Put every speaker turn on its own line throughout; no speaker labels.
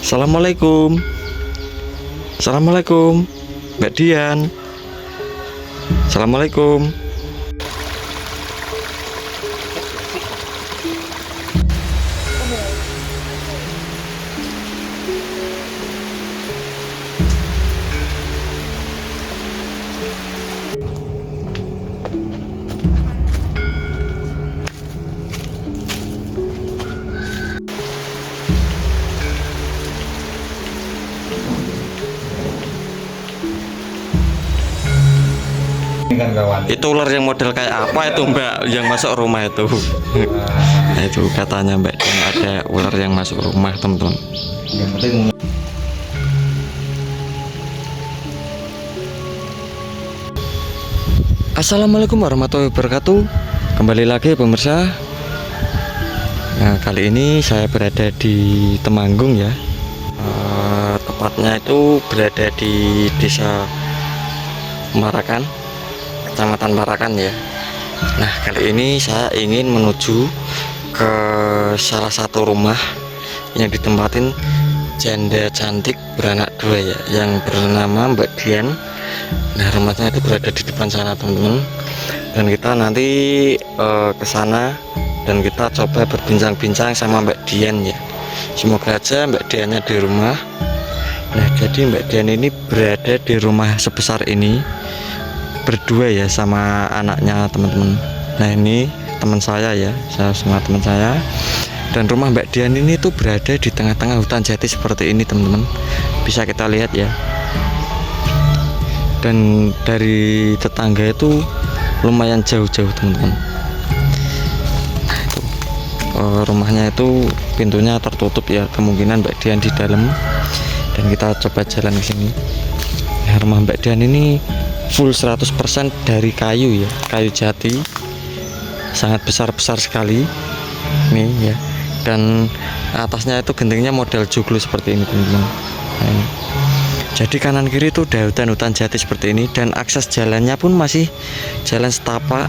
Assalamualaikum. Assalamualaikum, Mbak Dian. Assalamualaikum.
Kan kawan.
Itu ular yang model kayak apa itu Mbak yang masuk rumah itu? Nah, itu katanya Mbak Dian ada ular yang masuk rumah teman-teman.
Yang penting
Assalamualaikum warahmatullahi wabarakatuh. Kembali lagi pemirsa. Nah, kali ini saya berada di Temanggung ya. Tepatnya itu berada di Desa Marakan, Kecamatan Marakan ya. Nah, kali ini saya ingin menuju ke salah satu rumah yang ditempatin janda cantik beranak dua ya, yang bernama Mbak Dian. Nah, rumahnya itu berada di depan sana teman-teman, dan kita nanti ke sana dan kita coba berbincang-bincang sama Mbak Dian ya. Semoga aja Mbak Diannya di rumah. Nah, jadi Mbak Dian ini berada di rumah sebesar ini berdua ya sama anaknya teman-teman. Nah, ini teman saya ya, saya sama teman saya. Dan rumah Mbak Dian ini tuh berada di tengah-tengah hutan jati seperti ini teman-teman. Bisa kita lihat ya. Dan dari tetangga itu lumayan jauh-jauh teman-teman. Nah, itu rumahnya itu pintunya tertutup ya, kemungkinan Mbak Dian di dalam. Dan kita coba jalan ke sini. Nah, rumah Mbak Dian ini full 100% dari kayu ya, kayu jati, sangat besar-besar sekali nih ya. Dan atasnya itu gentingnya model joglo seperti ini teman-teman. Nah, ini. Jadi kanan kiri itu udah hutan jati seperti ini, dan akses jalannya pun masih jalan setapak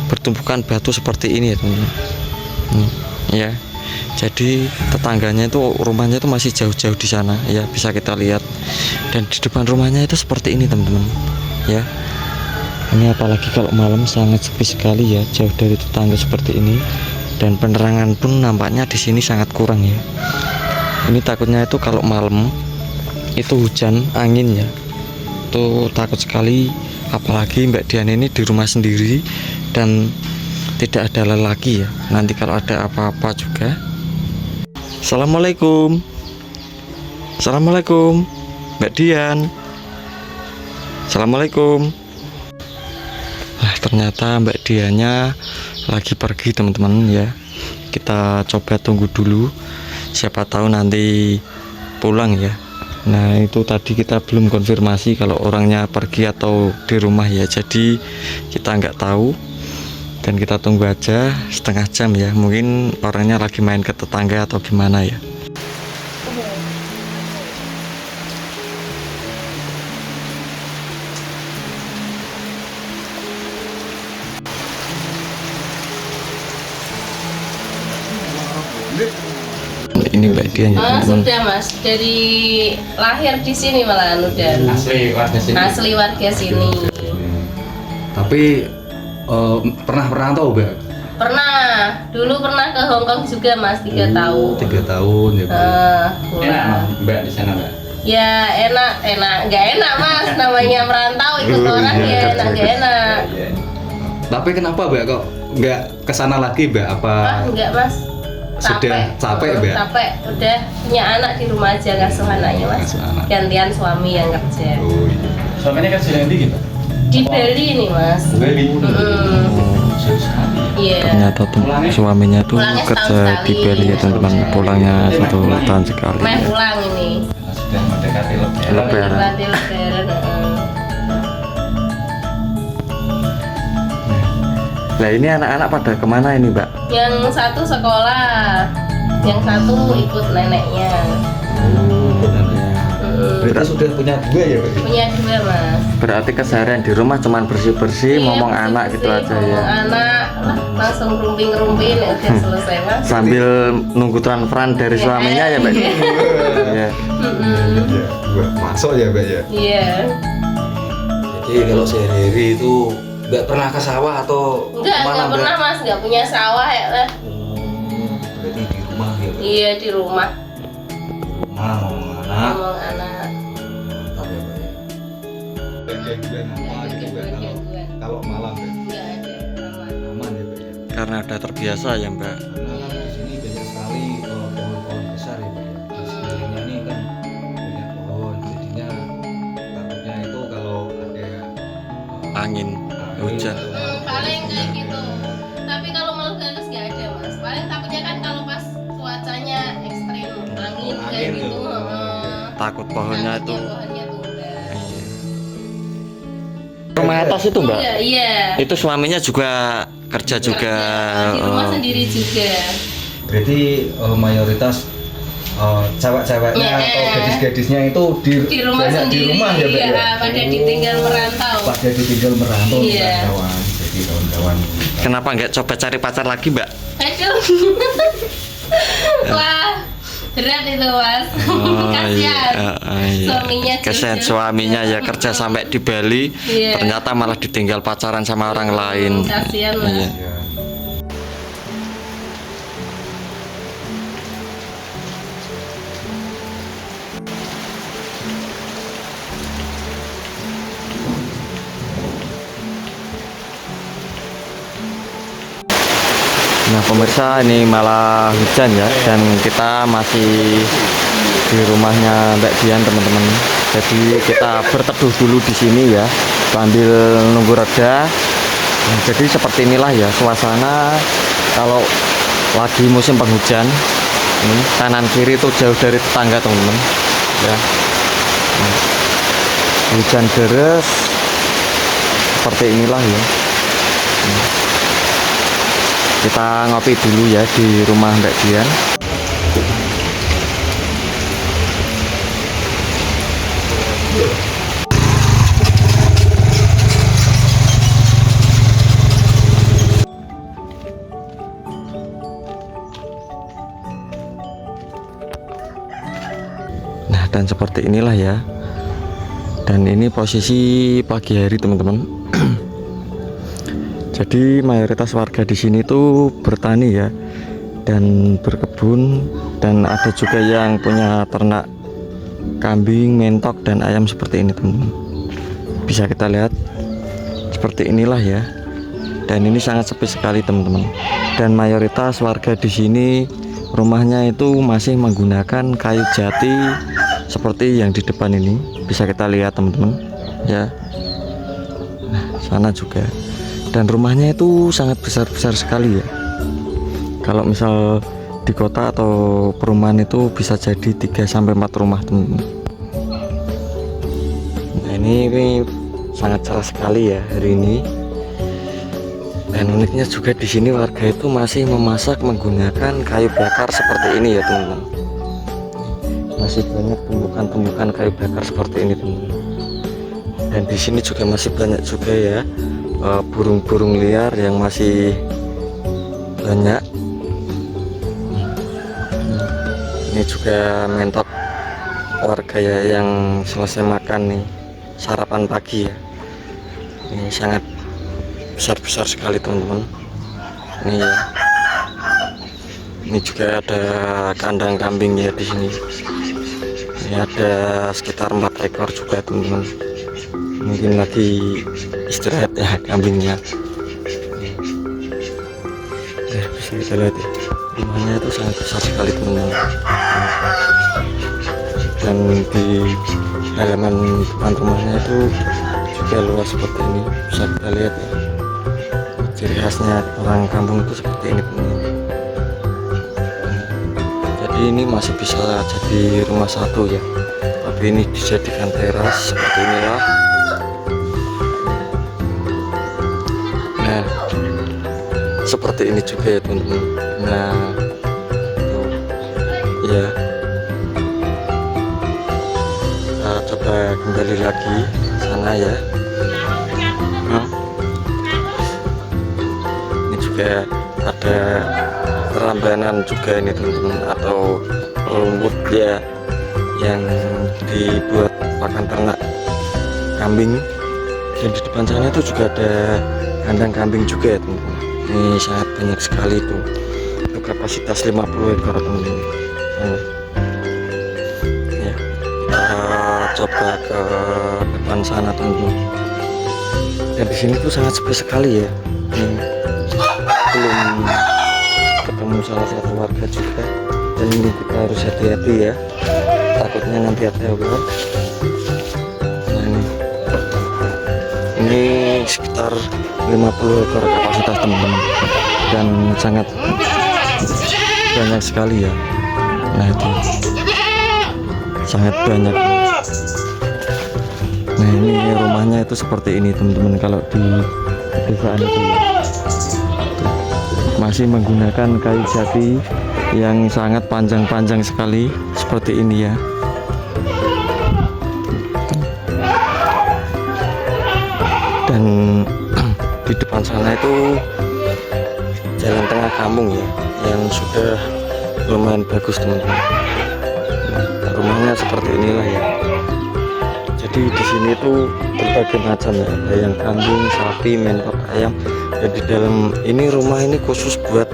bertumpukan batu seperti ini ya teman-teman. Ya. Jadi tetangganya itu rumahnya itu masih jauh-jauh di sana ya, bisa kita lihat. Dan di depan rumahnya itu seperti ini teman-teman. Ya, ini apalagi kalau malam sangat sepi sekali ya, jauh dari tetangga seperti ini, dan penerangan pun nampaknya di sini sangat kurang ya. Ini takutnya itu kalau malam itu hujan angin ya, itu takut sekali. Apalagi Mbak Dian ini di rumah sendiri dan tidak ada lelaki ya, nanti kalau ada apa-apa juga. Assalamualaikum. Assalamualaikum Mbak Dian. Assalamualaikum. Nah, ternyata Mbak Diannya lagi pergi teman-teman ya. Kita coba tunggu dulu, siapa tahu nanti pulang ya. Nah, itu tadi kita belum konfirmasi kalau orangnya pergi atau di rumah ya, jadi kita nggak tahu. Dan kita tunggu aja setengah jam ya, mungkin orangnya lagi main ke tetangga atau gimana ya. Ini Mbak Dian ya teman-teman.
Sudah Mas, dari lahir di sini malah udah.
asli warga sini.
Asli warga sini.
Tapi pernah tahu Mbak?
Pernah, dulu pernah ke Hong Kong juga Mas, 3 tahun.
3 tahun ya.
Pulang.
Mbak di sana Mbak?
Ya nggak enak Mas, namanya merantau ikut orang ya enak nggak enak.
Tapi kenapa Mbak kok nggak kesana lagi Mbak? Apa
Enggak Mas.
sudah capek Mbak?
Capek, udah punya anak di rumah aja ngasuh anaknya Mas.
Ngasuh anak.
Gantian suami yang kerja.
Oh, iya.
Suaminya kan sudah di gitu.
Di Bali nih Mas.
Bali.
Iya.
Ternyata suaminya tuh
Pulangnya
kerja
setahun
di Bali ya teman-teman, pulangnya 1 tahun sekali
Meh
ya.
pulang ini.
Sudah mendekati lebaran.
Lebaran.
Mendekati lebaran.
Nah, ini anak-anak pada kemana ini Mbak?
Yang satu sekolah, yang satu ikut neneknya.
Berarti sudah punya 2 ya, Pak?
Punya 2 mas.
Berarti keseharian di rumah cuman bersih-bersih,
Iya,
ngomong
bersih-bersih,
anak gitu aja ya.
ngomong anak, langsung rumping-rumpin udah selesai mas.
Sambil nunggu transferan dari suaminya ya, Mbak. Iya.
Iya, 2. Masuk ya, Mbak ya?
Iya.
Jadi kalau sehari-hari itu nggak pernah ke sawah atau
Enggak pernah mas, nggak punya sawah ya lah.
Berarti di rumah ya, Mbak?
Iya di rumah,
Rumah, ngomong anak.
ngomong anak.
Mantap ya, Mbak ya? Gangguan apa gitu, Mbak? Kalau malam ya?
Nggak ada aman.
Aman ya, Mbak ya?
Karena udah terbiasa ya, Mbak.
Karena kan di sini banyak sekali pohon-pohon besar ya, Pak ya. Di sekelilingnya ini kan banyak pohon, jadinya takutnya itu kalau ada
Angin, hujan.
Paling kayak gitu. Tapi kalau makhluk halus nggak ada mas. Paling takutnya kan kalau pas cuacanya ekstrim angin kayak
Angin
gitu.
tuh.
Takut pohonnya itu.
Pohonnya tumbang.
Rumah atas itu, Mbak.
Iya, iya.
Itu suaminya juga kerja juga.
Di rumah
Oh.
sendiri juga.
berarti mayoritas cewek-ceweknya
Iya.
atau gadis-gadisnya itu
Di rumah
banyak
sendiri.
di rumah ya, Mbak ya?
Iya, pada ditinggal merantau.
Pada ditinggal merantau nih,
Iya.
kawan. Jadi kawan-kawan
Kenapa nggak coba cari pacar lagi, Mbak?
Aduh. Wah, berat itu mas.
Oh,
Kasihan.
iya.
Suaminya
Kasihan
jujur.
suaminya ya kerja sampai di Bali,
Iya.
ternyata malah ditinggal pacaran sama orang lain.
Kasihan mas.
Iya.
ya.
Nah pemirsa, ini malah hujan ya, dan kita masih di rumahnya Mbak Dian teman-teman. Jadi kita berteduh dulu di sini ya, sambil nunggu reda. Nah, jadi seperti inilah ya suasana kalau lagi musim penghujan. Ini kanan kiri itu jauh dari tetangga teman-teman ya. Nah, hujan deras seperti inilah ya. Kita ngopi dulu ya di rumah Mbak Dian. Nah, dan seperti inilah ya. Dan ini posisi pagi hari teman-teman. Jadi mayoritas warga di sini tuh bertani ya, dan berkebun, dan ada juga yang punya ternak kambing, mentok, dan ayam seperti ini teman-teman. Bisa kita lihat seperti inilah ya. Dan ini sangat sepi sekali teman-teman. Dan mayoritas warga di sini rumahnya itu masih menggunakan kayu jati seperti yang di depan ini. Bisa kita lihat teman-teman ya. Nah, sana juga. Dan rumahnya itu sangat besar-besar sekali ya. Kalau misal di kota atau perumahan itu bisa jadi 3-4 rumah teman-teman. Nah ini sangat cerah sekali ya hari ini. Dan uniknya juga di sini warga itu masih memasak menggunakan kayu bakar seperti ini ya teman-teman. Masih banyak tumbukan-tumbukan kayu bakar seperti ini teman-teman. Dan di sini juga masih banyak juga ya burung-burung liar yang masih banyak. Ini juga mentok warga ya yang selesai makan nih sarapan pagi ya. Ini sangat besar-besar sekali teman-teman. Ini ya. Ini juga ada kandang kambing ya di sini. Ini ada sekitar 4 ekor juga teman-teman. Mungkin lagi istirahat ya kambingnya. Ya, bisa kita lihat ya, rumahnya itu sangat besar sekali teman-teman. Dan di halaman depan rumahnya itu juga luas seperti ini. Bisa kita lihat ya, ciri khasnya orang kampung itu seperti ini teman-teman. Jadi ini masih bisa jadi rumah satu ya, tapi ini dijadikan teras seperti inilah. Nah, seperti ini juga ya teman-teman. Nah, tuh, ya. coba kembali lagi sana ya. Ini juga ada kerambanan juga ini teman-teman, atau rumput ya yang dibuat pakan ternak kambing. Dan di depan sana itu juga ada kandang kambing juga ya teman-teman. Ini sangat banyak sekali tuh. Itu kapasitas 50 ekor teman-teman. Ya, kita coba ke depan sana teman-teman. Dan di sini tuh sangat sepi sekali ya. Ini belum ketemu salah satu warga juga, dan ini kita harus hati-hati ya, takutnya nanti ada ular. Nah, ini sekitar 50 ekor kapasitas teman-teman, dan sangat banyak sekali ya. Nah itu sangat banyak. Nah ini rumahnya itu seperti ini teman-teman, kalau di pedesaan itu ya. Masih menggunakan kayu jati yang sangat panjang-panjang sekali seperti ini ya. Dan di depan sana itu jalan tengah kampung ya, yang sudah lumayan bagus teman-teman. Rumahnya seperti inilah ya. Jadi di sini tuh berbagai macam ya, ada yang kambing, sapi, mentok, ayam. Dan di dalam ini, rumah ini khusus buat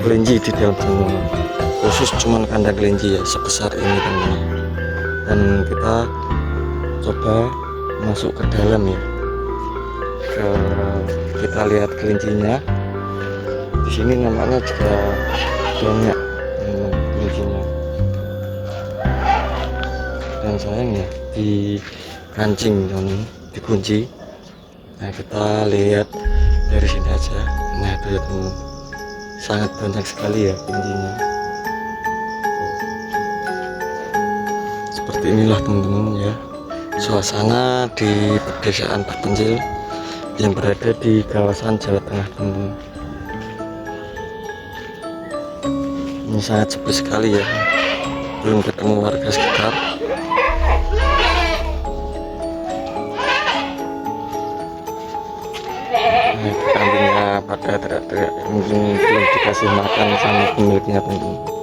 kelinci di dalam sana. Khusus cuman kandang kelinci ya, sebesar ini teman-teman. Dan kita coba masuk ke dalam ya. Kita lihat kelincinya. Di sini namanya juga banyak kelincinya. Dan sayangnya di kancing ini dikunci. Nah kita lihat dari sini aja. Nah itu ya teman, sangat banyak sekali ya kelincinya. Seperti inilah teman-teman ya suasana di pedesaan terpencil yang berada di kawasan Jawa Tengah teman-teman. Ini sangat sepi sekali ya, belum ketemu warga sekitar. Nah, kambingnya pada teriak-teriak, mungkin belum dikasih makan sama pemiliknya teman-teman.